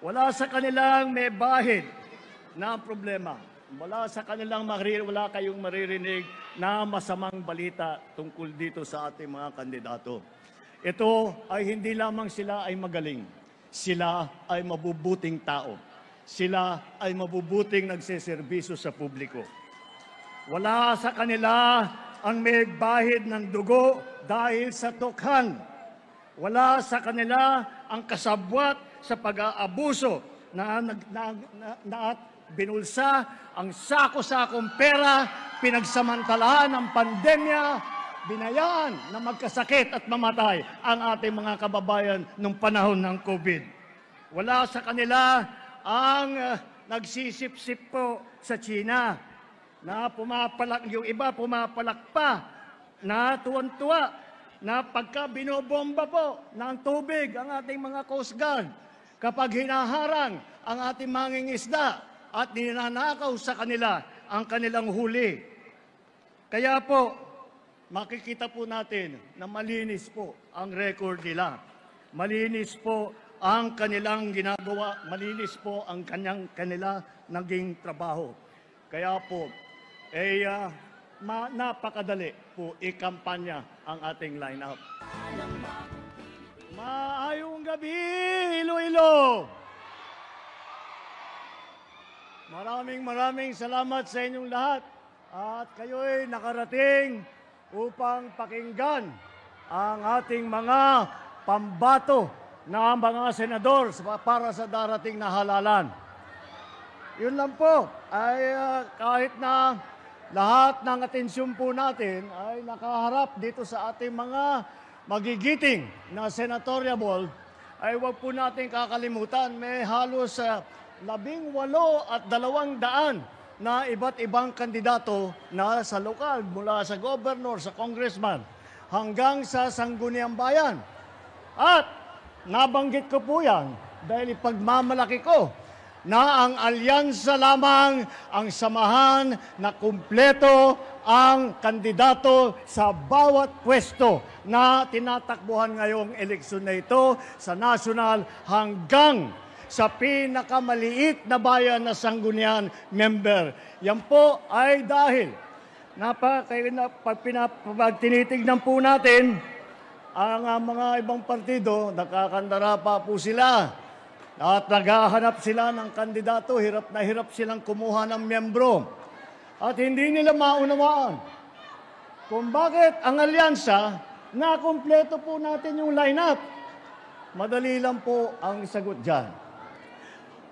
Wala sa kanilang may bahid na problema. Wala sa kanilang wala kayong maririnig na masamang balita tungkol dito sa ating mga kandidato. Ito ay hindi lamang sila ay magaling. Sila ay mabubuting tao. Sila ay mabubuting nagseserbisyo sa publiko. Wala sa kanila ang may bahid ng dugo dahil sa tukhan. Wala sa kanila ang kasabwat sa pag-aabuso na binulsa ang sako-sakong pera, pinagsamantalahan ng pandemya, binayaan na magkasakit at mamatay ang ating mga kababayan nung panahon ng COVID. Wala sa kanila ang nagsisip-sip po sa China na yung iba pumapalak pa na tuwan-tuwa na pagka binobomba po ng tubig ang ating mga Coast Guard, kapag hinaharang ang ating mangingisda at ninanakaw sa kanila ang kanilang huli. Kaya po, makikita po natin na malinis po ang record nila. Malinis po ang kanilang ginagawa, malinis po ang kanila naging trabaho. Kaya po, napakadali po ikampanya ang ating lineup. Maayong gabi, Iloilo! Maraming salamat sa inyong lahat at kayo'y nakarating upang pakinggan ang ating mga pambato na mga senador para sa darating na halalan. Yun lang po, ay kahit na lahat ng atensyon po natin ay nakaharap dito sa ating mga magigiting na senatorial, ay huwag po natin kakalimutan, may halos 18 at 200 na iba't ibang kandidato na sa lokal, mula sa governor, sa congressman, hanggang sa sangguniang bayan. At nabanggit ko po yan dahil ipagmamalaki ko na ang alyansa lamang ang samahan na kumpleto ang kandidato sa bawat pwesto na tinatakbuhan ngayong eleksyon na ito sa national hanggang sa pinakamaliit na bayan na sanggunian member. Yan po ay dahil pag tinitignan po natin ang mga ibang partido, nakakandara pa po sila. At naghahanap sila ng kandidato, hirap na hirap silang kumuha ng miyembro. At hindi nila maunawaan kung bakit ang alyansa, nakumpleto po natin yung lineup. Madali lang po ang sagot dyan.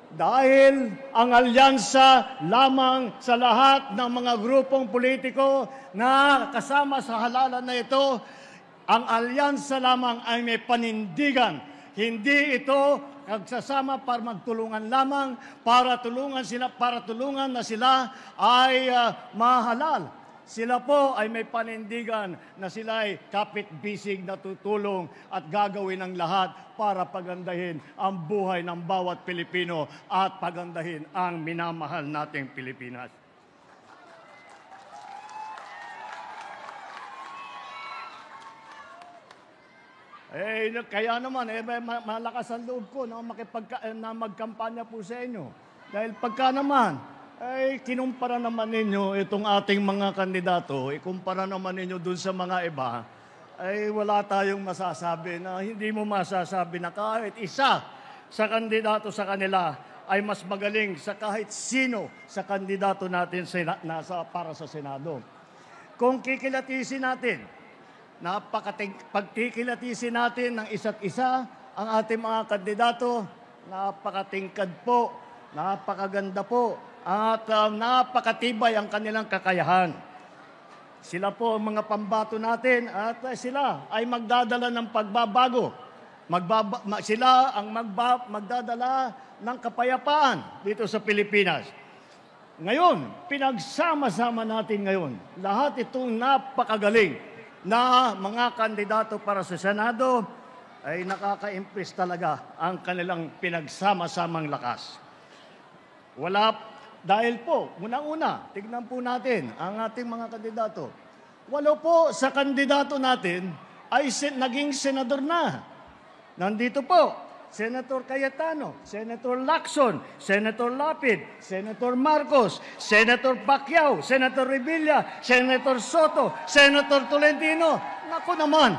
Dahil ang alyansa lamang sa lahat ng mga grupong politiko na kasama sa halalan na ito, ang alyansa lamang ay may panindigan. Hindi ito nagsasama para magtulungan lamang, para tulungan na sila ay mahalal. Sila po ay may panindigan na sila ay kapit-bisig na tutulong at gagawin ang lahat para pagandahin ang buhay ng bawat Pilipino at pagandahin ang minamahal nating Pilipinas. Kaya naman, malakas ang loob ko na magkampanya po sa inyo. Dahil pagka naman, kinumpara naman ninyo itong ating mga kandidato, ikumpara naman ninyo dun sa mga iba, wala tayong masasabi na hindi mo masasabi na kahit isa sa kandidato sa kanila ay mas magaling sa kahit sino sa kandidato natin para sa Senado. Kung kikilatisin natin, pagkikilatisin natin ng isa't isa ang ating mga kandidato, napakatingkad po, napakaganda po, at napakatibay ang kanilang kakayahan. Sila po ang mga pambato natin at sila ay magdadala ng pagbabago. Sila ang magdadala ng kapayapaan dito sa Pilipinas. Ngayon, pinagsama-sama natin ngayon, lahat itong napakagaling na mga kandidato para sa Senado ay nakaka-impress talaga ang kanilang pinagsama-samang lakas. Dahil po, unang-una, tignan po natin ang ating mga kandidato. 8 po sa kandidato natin ay naging senador na. Nandito po, Senator Cayetano, Senator Lacson, Senator Lapid, Senator Marcos, Senator Pacquiao, Senator Revilla, Senator Soto, Senator Tolentino. Naku naman,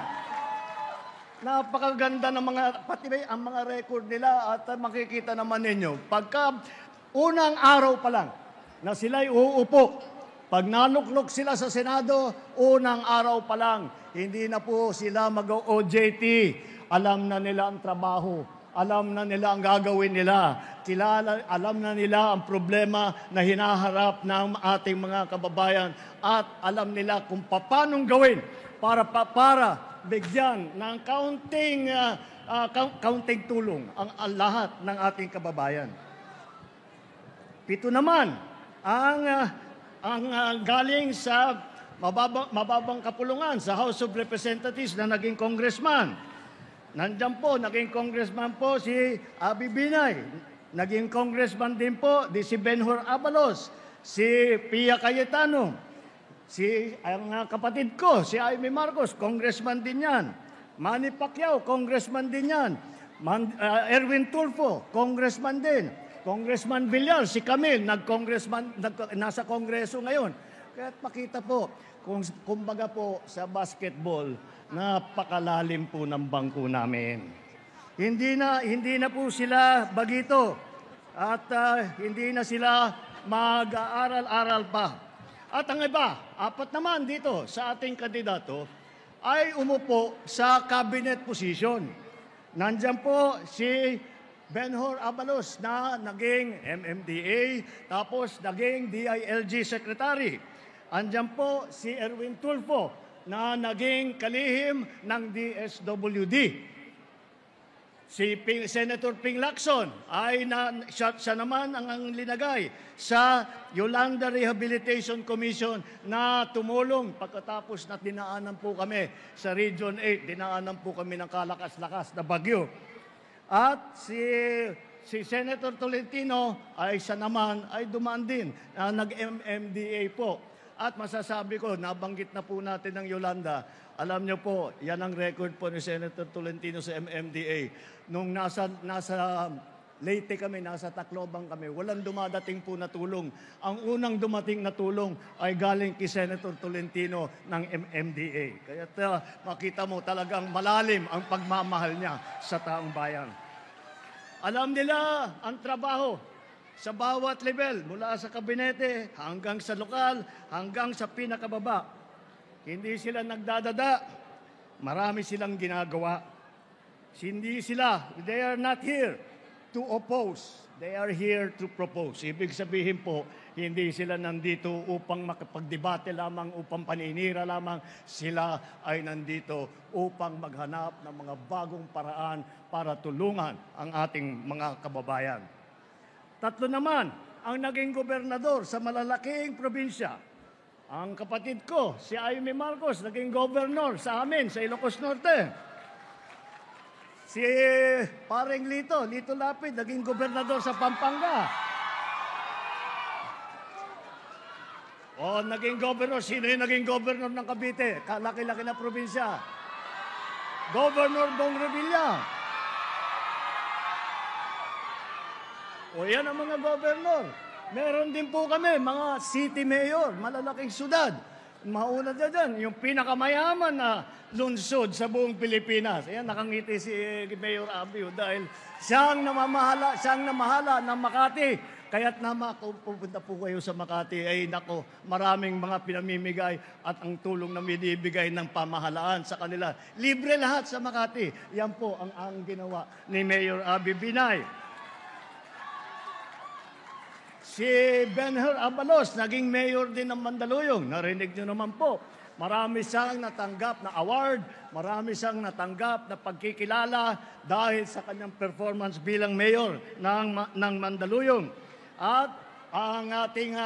napakaganda ng mga, pati ang mga record nila at makikita naman ninyo. Pagka unang araw pa lang na sila'y uupo, pag nanuklok sila sa Senado, unang araw pa lang, hindi na po sila mag-OJT. Alam na nila ang trabaho. Alam na nila ang gagawin nila. Alam na nila ang problema na hinaharap ng ating mga kababayan. At alam nila kung paanong gawin para bigyan ng counting tulong ang lahat ng ating kababayan. Pito naman ang galing sa mababang kapulungan sa House of Representatives na naging congressman. Nandiyan po, naging congressman po si Abi Binay. Naging congressman din po si Benhur Abalos, si Pia Cayetano, ang kapatid ko, si Aimee Marcos, congressman din yan. Manny Pacquiao, congressman din yan. Erwin Tulfo, congressman din. Congressman Villar, si Camille, nasa kongreso ngayon. Kaya makita po, kumbaga po sa basketball, napakalalim po ng bangko namin. Hindi na po sila bagito at hindi na sila mag-aaral-aral pa. At ang iba, apat naman dito sa ating kandidato ay umupo sa cabinet position. Nandiyan po si Benhur Abalos na naging MMDA, tapos naging DILG Secretary. Andiyan po si Erwin Tulfo na naging kalihim ng DSWD. Si Senator Ping Lacson ay siya naman ang linagay sa Yolanda Rehabilitation Commission na tumulong pagkatapos na dinaanan po kami sa Region 8, dinaanan po kami ng kalakas-lakas na bagyo. At si Senator Tolentino ay siya naman ay dumaan din na nag-MMDA po. At masasabi ko, nabanggit na po natin ng Yolanda, alam niyo po, yan ang record po ni Senator Tolentino sa MMDA. Nung nasa Leyte kami, nasa Tacloban kami, walang dumadating po na tulong. Ang unang dumating na tulong ay galing kay Senator Tolentino ng MMDA. Kaya makita mo talagang malalim ang pagmamahal niya sa taong bayan. Alam nila ang trabaho sa bawat level, mula sa kabinete hanggang sa lokal, hanggang sa pinakababa. Hindi sila nagdadada, marami silang ginagawa. Hindi sila, they are not here to oppose, they are here to propose. Ibig sabihin po, hindi sila nandito upang makapagdebate lamang, upang paninira lamang. Sila ay nandito upang maghanap ng mga bagong paraan para tulungan ang ating mga kababayan. Tatlo naman ang naging gobernador sa malalaking probinsya. Ang kapatid ko, si Aimee Marcos, naging gobernador sa amin, sa Ilocos Norte. Si Paring Lito Lapid, naging gobernador sa Pampanga. O, naging gobernador. Sino yung naging gobernador ng Cavite? Kalaki-laki na probinsya. Governor Bong Revilla. O yan ang mga gobernador. Meron din po kami, mga city mayor, malalaking syudad. Mauna dyan, yung pinakamayaman na lungsod sa buong Pilipinas. Ayan, nakangiti si Mayor Abio dahil siyang namahala ng Makati. Kaya't kung pupunta po kayo sa Makati, ay nako, maraming mga pinamimigay at ang tulong na binibigay ng pamahalaan sa kanila. Libre lahat sa Makati. Yan po ang ginawa ni Mayor Abi Binay. Si Benhur Abalos, naging mayor din ng Mandaluyong. Narinig nyo naman po. Marami siyang natanggap na award, marami siyang natanggap na pagkikilala dahil sa kanyang performance bilang mayor ng Mandaluyong. At ang ating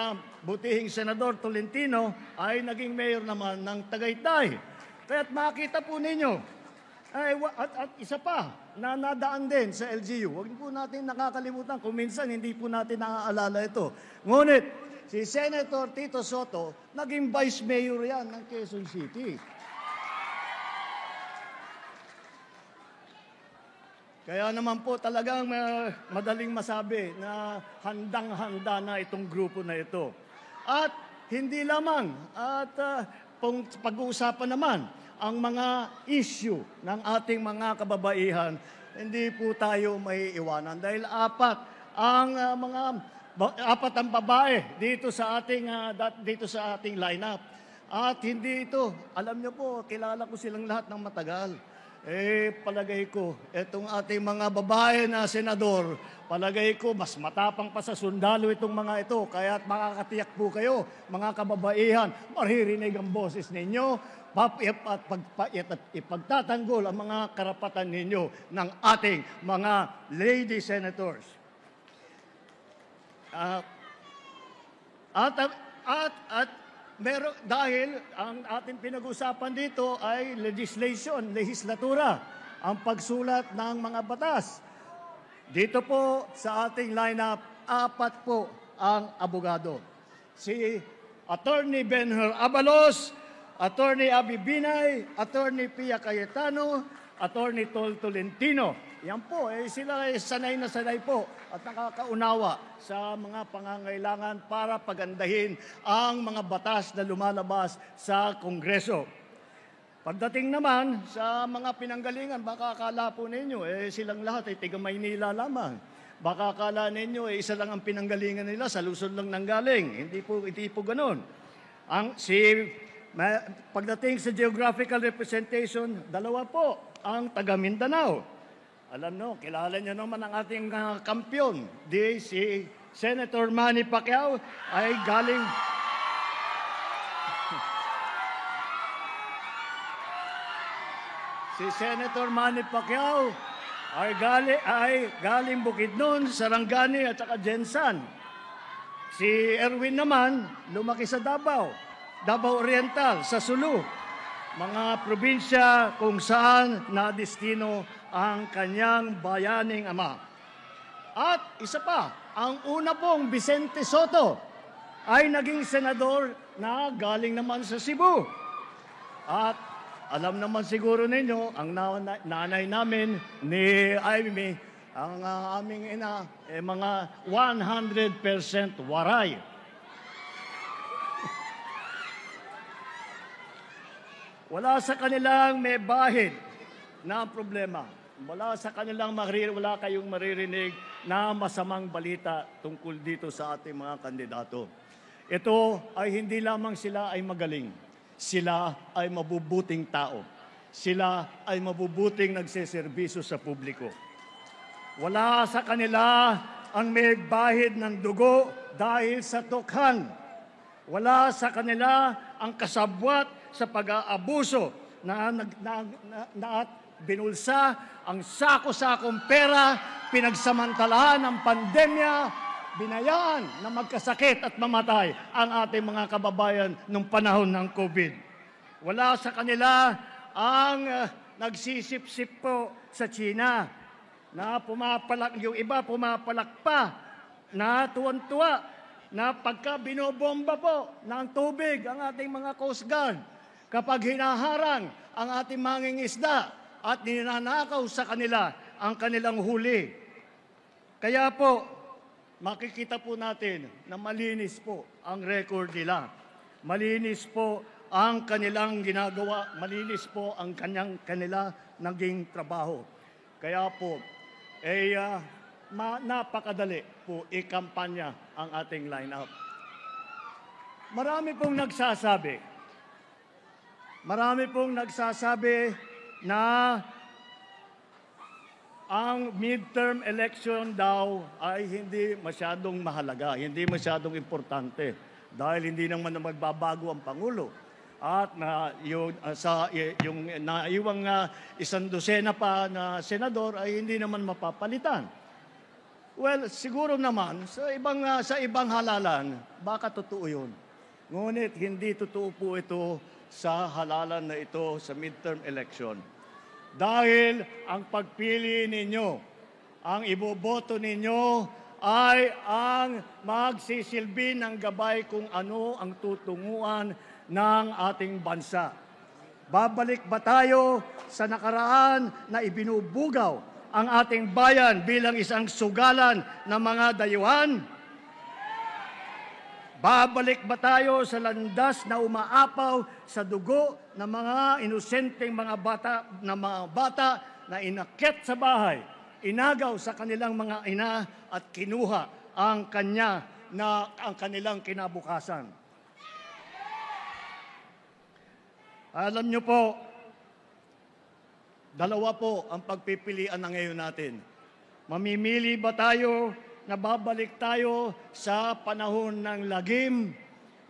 butihing Senador Tolentino ay naging mayor naman ng Tagaytay. Kaya't makita po ninyo, at isa pa, na nadaan din sa LGU. Huwag po natin nakakalimutan kung minsan hindi po natin naaalala ito. Ngunit, si Senator Tito Soto, naging Vice Mayor yan ng Quezon City. Kaya naman po talagang madaling masabi na handang-handa na itong grupo na ito. At hindi lamang, at pag-uusapan naman ang mga issue ng ating mga kababaihan, hindi po tayo may iwanan dahil apat ang babae dito sa ating lineup. At hindi ito, alam niyo po, kilala ko silang lahat ng matagal. Palagay ko, itong ating mga babae na senador, palagay ko, mas matapang pa sa sundalo itong mga ito. Kaya makakatiyak po kayo, mga kababaihan, maririnig ang boses ninyo, at ipagtatanggol ang mga karapatan ninyo ng ating mga lady senators. Dahil ang ating pinag-usapan dito ay legislatura, ang pagsulat ng mga batas. Dito po sa ating lineup, 4 po ang abogado. Si Attorney Benher Abalos, Attorney Abby Binay, Attorney Pia Cayetano, Attorney Tol Tolentino. Yan po, sila ay sanay na sanay po at nakakaunawa sa mga pangangailangan para pagandahin ang mga batas na lumalabas sa Kongreso. Pagdating naman sa mga pinanggalingan, baka akala po ninyo, silang lahat ay tiga Maynila lamang. Baka akala ninyo, isa lang ang pinanggalingan nila, sa Luzon lang nanggaling. Hindi po ganun. Pagdating sa geographical representation, 2 po ang taga Mindanao. Alam nyo, kilala nyo naman ang ating kampyon. Si Senator Manny Pacquiao ay galing... Si Senator Manny Pacquiao ay galing Bukidnon, Sarangani at saka Jensan. Si Erwin naman, lumaki sa Davao Oriental, sa Sulu. Mga probinsya kung saan nadestino ang kanyang bayaning ama. At isa pa, ang una pong Vicente Soto ay naging senador na galing naman sa Cebu. At alam naman siguro ninyo, ang nanay namin ni Amy, ang aming ina, mga 100% waray. Wala sa kanilang may bahid na problema. Wala sa kanilang wala kayong maririnig na masamang balita tungkol dito sa ating mga kandidato. Ito ay hindi lamang sila ay magaling. Sila ay mabubuting tao. Sila ay mabubuting nagseserbisyo sa publiko. Wala sa kanila ang may bahid ng dugo dahil sa tukhan. Wala sa kanila ang kasabwat sa pag-aabuso na binulsa ang sako-sakong pera, pinagsamantalahan ng pandemya, binayaan na magkasakit at mamatay ang ating mga kababayan nung panahon ng COVID. Wala sa kanila ang nagsisip-sip po sa China na yung iba pumapalak pa na tuwan-tuwa na pagka binobomba po ng tubig ang ating mga Coast Guard, kapag hinaharang ang ating mangingisda at ninanakaw sa kanila ang kanilang huli. Kaya po, makikita po natin na malinis po ang record nila. Malinis po ang kanilang ginagawa, malinis po ang kanila naging trabaho. Kaya po, napakadali po ikampanya ang ating lineup. Marami pong nagsasabi na ang midterm election daw ay hindi masyadong mahalaga, hindi masyadong importante dahil hindi naman magbabago ang Pangulo. At yung naiwang 100 pa na senador ay hindi naman mapapalitan. Well, siguro naman sa ibang halalan, baka totoo 'yun. Ngunit hindi totoo po ito sa halalan na ito sa midterm election. Dahil ang pagpili ninyo, ang iboboto ninyo ay ang magsisilbi ng gabay kung ano ang tutunguhan ng ating bansa. Babalik ba tayo sa nakaraan na ibinubugaw ang ating bayan bilang isang sugalan ng mga dayuhan? Babalik ba tayo sa landas na umaapaw sa dugo ng mga inosenteng mga bata na inakyat sa bahay, inagaw sa kanilang mga ina at kinuha ang kanilang kinabukasan? Alam niyo po, dalawa po ang pagpipilian na ngayon natin. Mamimili ba tayo na babalik tayo sa panahon ng lagim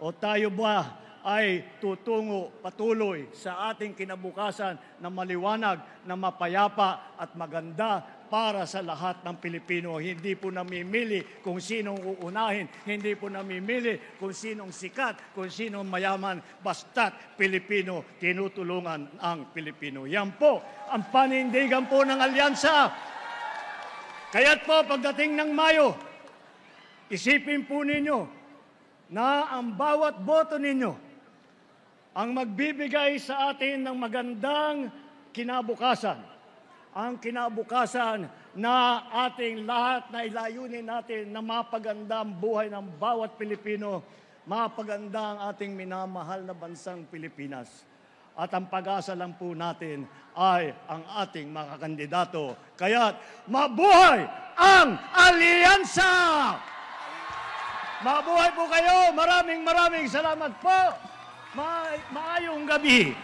o tayo ba ay tutungo patuloy sa ating kinabukasan na maliwanag, na mapayapa at maganda para sa lahat ng Pilipino? Hindi po namimili kung sinong uunahin, hindi po namimili kung sinong sikat, kung sinong mayaman, basta't Pilipino, tinutulungan ang Pilipino. Yan po ang panindigan po ng alyansa. Kaya't po pagdating ng Mayo, isipin po ninyo na ang bawat boto ninyo ang magbibigay sa atin ng magandang kinabukasan. Ang kinabukasan na ating lahat na ilayunin natin na mapaganda ang buhay ng bawat Pilipino, mapaganda ang ating minamahal na bansang Pilipinas. At ang pag-asa lang po natin ay ang ating mga kandidato. Kaya't mabuhay ang alyansa! Mabuhay po kayo! Maraming salamat po! Maayong gabi!